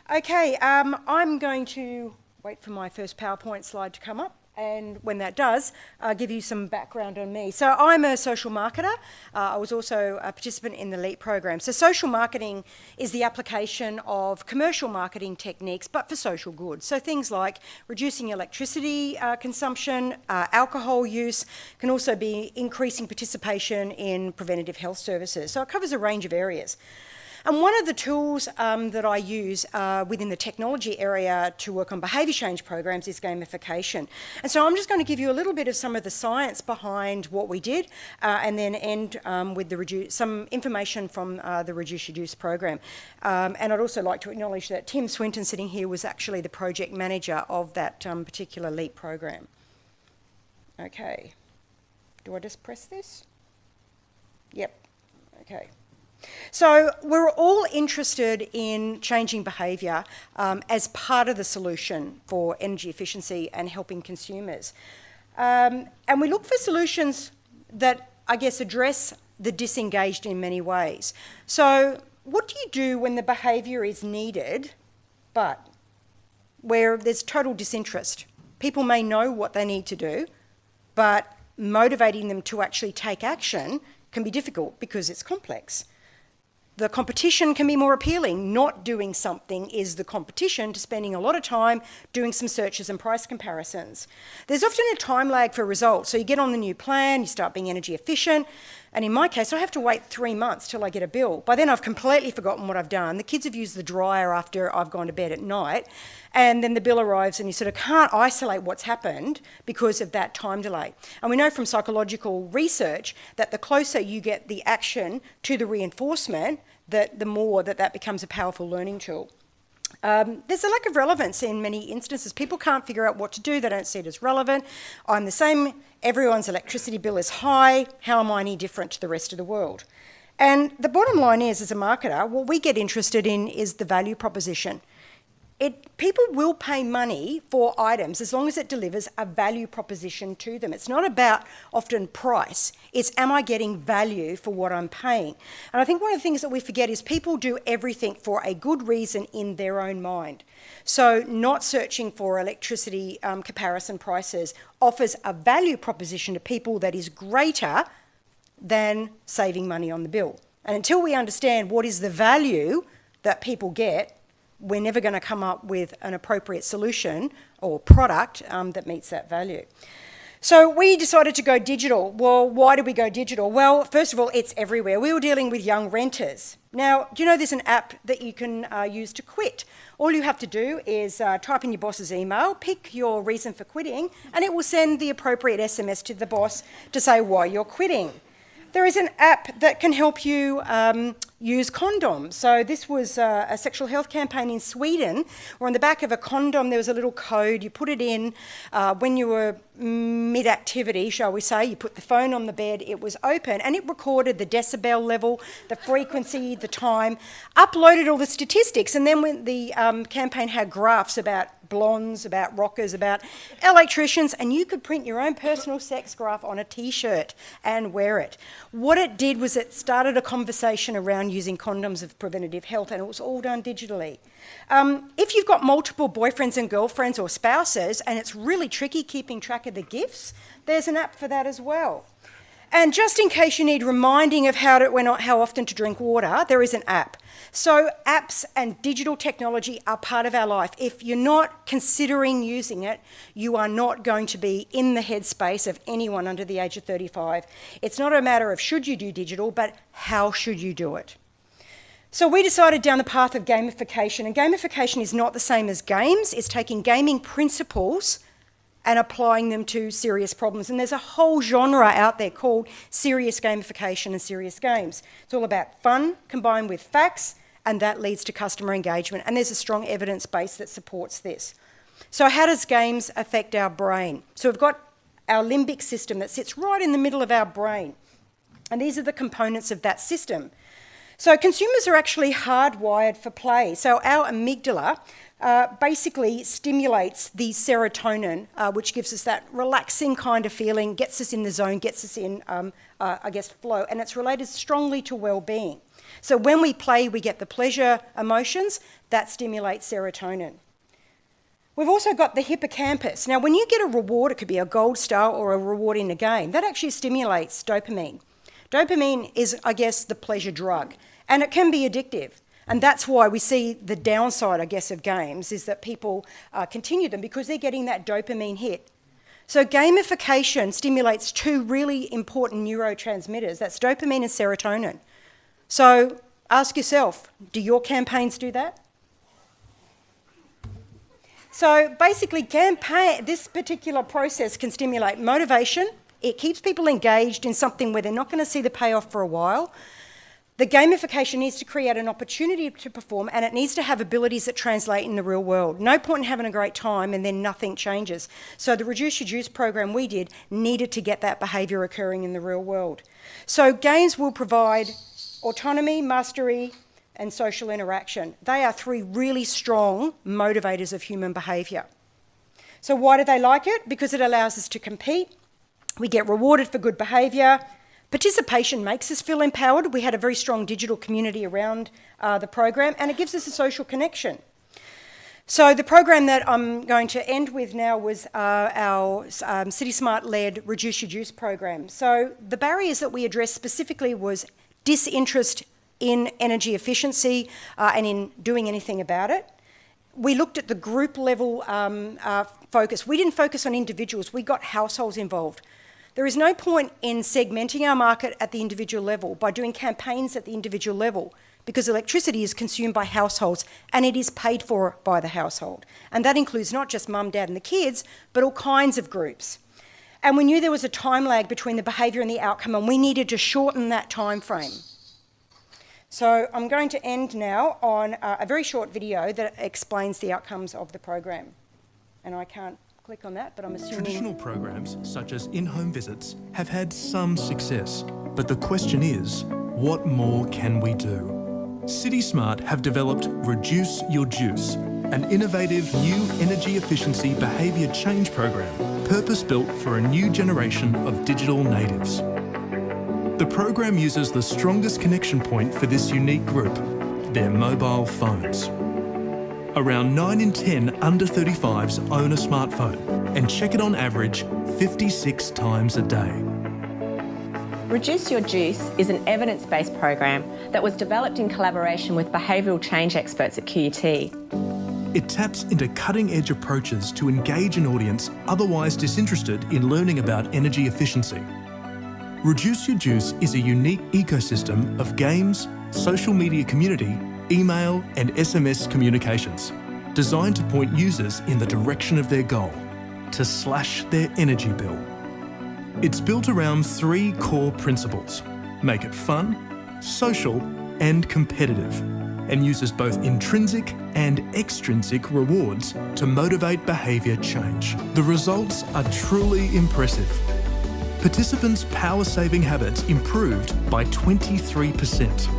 Okay, I'm going to wait for my first PowerPoint slide to come up, and when that does, I'll give you some background on me. So I'm a social marketer. I was also a participant in the LEAP program. So social marketing is the application of commercial marketing techniques, but for social goods. So things like reducing electricity consumption, alcohol use, can also be increasing participation in preventative health services. So it covers a range of areas. And one of the tools that I use within the technology area to work on behaviour change programs is gamification. And so I'm just going to give you a little bit of some of the science behind what we did and then end with some information from the Reduce Reduce program. And I'd also like to acknowledge that Tim Swinton sitting here was actually the project manager of that particular LEAP program. Okay. Do I just press this? Yep. Okay. So we're all interested in changing behaviour as part of the solution for energy efficiency and helping consumers. And we look for solutions that, I guess, address the disengaged in many ways. So what do you do when the behaviour is needed, but where there's total disinterest? People may know what they need to do, but motivating them to actually take action can be difficult because it's complex. The competition can be more appealing. Not doing something is the competition to spending a lot of time doing some searches and price comparisons. There's often a time lag for results. So you get on the new plan, you start being energy efficient, and in my case, I have to wait 3 months till I get a bill. By then I've completely forgotten what I've done. The kids have used the dryer after I've gone to bed at night, and then the bill arrives and you sort of can't isolate what's happened because of that time delay. And we know from psychological research that the closer you get the action to the reinforcement, that the more that becomes a powerful learning tool. There's a lack of relevance in many instances. People can't figure out what to do. They don't see it as relevant. I'm the same. Everyone's electricity bill is high. How am I any different to the rest of the world? And the bottom line is, as a marketer, what we get interested in is the value proposition. People will pay money for items as long as it delivers a value proposition to them. It's not about often price. It's, am I getting value for what I'm paying? And I think one of the things that we forget is people do everything for a good reason in their own mind. So not searching for electricity comparison prices offers a value proposition to people that is greater than saving money on the bill. And until we understand what is the value that people get, we're never going to come up with an appropriate solution or product that meets that value. So we decided to go digital. Well, why did we go digital? Well, first of all, it's everywhere. We were dealing with young renters. Now, do you know there's an app that you can use to quit? All you have to do is type in your boss's email, pick your reason for quitting, and it will send the appropriate SMS to the boss to say why you're quitting. There is an app that can help you use condoms. So this was a sexual health campaign in Sweden, where on the back of a condom there was a little code. You put it in when you were mid-activity, shall we say. You put the phone on the bed, it was open, and it recorded the decibel level, the frequency, the time, uploaded all the statistics, and then when the campaign had graphs about blondes, about rockers, about electricians, and you could print your own personal sex graph on a t-shirt and wear it. What it did was it started a conversation around using condoms of preventative health, and it was all done digitally. If you've got multiple boyfriends and girlfriends or spouses, and it's really tricky keeping track of the gifts, there's an app for that as well. And just in case you need reminding of how often to drink water, there is an app. So apps and digital technology are part of our life. If you're not considering using it, you are not going to be in the headspace of anyone under the age of 35. It's not a matter of should you do digital, but how should you do it? So we decided down the path of gamification, and gamification is not the same as games. It's taking gaming principles and applying them to serious problems. And there's a whole genre out there called serious gamification and serious games. It's all about fun combined with facts, and that leads to customer engagement. And there's a strong evidence base that supports this. So how does games affect our brain? So we've got our limbic system that sits right in the middle of our brain. And these are the components of that system. So consumers are actually hardwired for play. So our amygdala basically stimulates the serotonin, which gives us that relaxing kind of feeling, gets us in the zone, gets us in, flow, and it's related strongly to well-being. So when we play, we get the pleasure emotions. That stimulates serotonin. We've also got the hippocampus. Now, when you get a reward, it could be a gold star or a reward in a game, that actually stimulates dopamine. Dopamine is, I guess, the pleasure drug, and it can be addictive. And that's why we see the downside, I guess, of games is that people continue them because they're getting that dopamine hit. So gamification stimulates two really important neurotransmitters. That's dopamine and serotonin. So ask yourself, do your campaigns do that? So basically, this particular process can stimulate motivation. It keeps people engaged in something where they're not going to see the payoff for a while. The gamification needs to create an opportunity to perform, and it needs to have abilities that translate in the real world. No point in having a great time and then nothing changes. So the Reduce Your Juice program we did needed to get that behaviour occurring in the real world. So games will provide autonomy, mastery, and social interaction. They are three really strong motivators of human behaviour. So why do they like it? Because it allows us to compete. We get rewarded for good behaviour. Participation makes us feel empowered. We had a very strong digital community around the program, and it gives us a social connection. So the program that I'm going to end with now was our CitySmart-led Reduce Your Juice program. So the barriers that we addressed specifically was disinterest in energy efficiency and in doing anything about it. We looked at the group level focus. We didn't focus on individuals. We got households involved. There is no point in segmenting our market at the individual level by doing campaigns at the individual level because electricity is consumed by households and it is paid for by the household. And that includes not just mum, dad and the kids, but all kinds of groups. And we knew there was a time lag between the behaviour and the outcome, and we needed to shorten that time frame. So I'm going to end now on a very short video that explains the outcomes of the program. And I can't click on that, but I'm assuming... Traditional programs, such as in-home visits, have had some success. But the question is, what more can we do? CitySmart have developed Reduce Your Juice, an innovative new energy efficiency behaviour change program, purpose-built for a new generation of digital natives. The program uses the strongest connection point for this unique group, their mobile phones. Around 9 in 10 under 35s own a smartphone and check it on average 56 times a day. Reduce Your Juice is an evidence-based program that was developed in collaboration with behavioural change experts at QUT. It taps into cutting-edge approaches to engage an audience otherwise disinterested in learning about energy efficiency. Reduce Your Juice is a unique ecosystem of games, social media community, email and SMS communications, designed to point users in the direction of their goal, to slash their energy bill. It's built around 3 core principles: make it fun, social and competitive, and uses both intrinsic and extrinsic rewards to motivate behaviour change. The results are truly impressive. Participants' power-saving habits improved by 23%.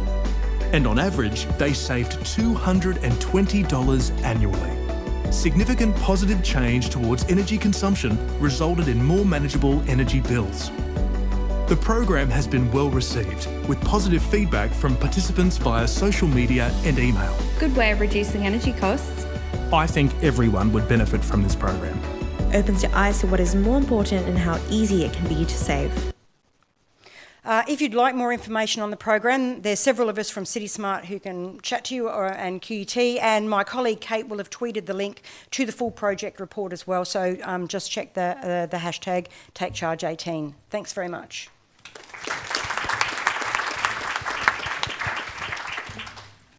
And on average, they saved $220 annually. Significant positive change towards energy consumption resulted in more manageable energy bills. The program has been well received, with positive feedback from participants via social media and email. Good way of reducing energy costs. I think everyone would benefit from this program. Opens your eyes to what is more important and how easy it can be to save. If you'd like more information on the program, there's several of us from CitySmart who can chat to you and QUT, and my colleague Kate will have tweeted the link to the full project report as well, so just check the hashtag TakeCharge18. Thanks very much.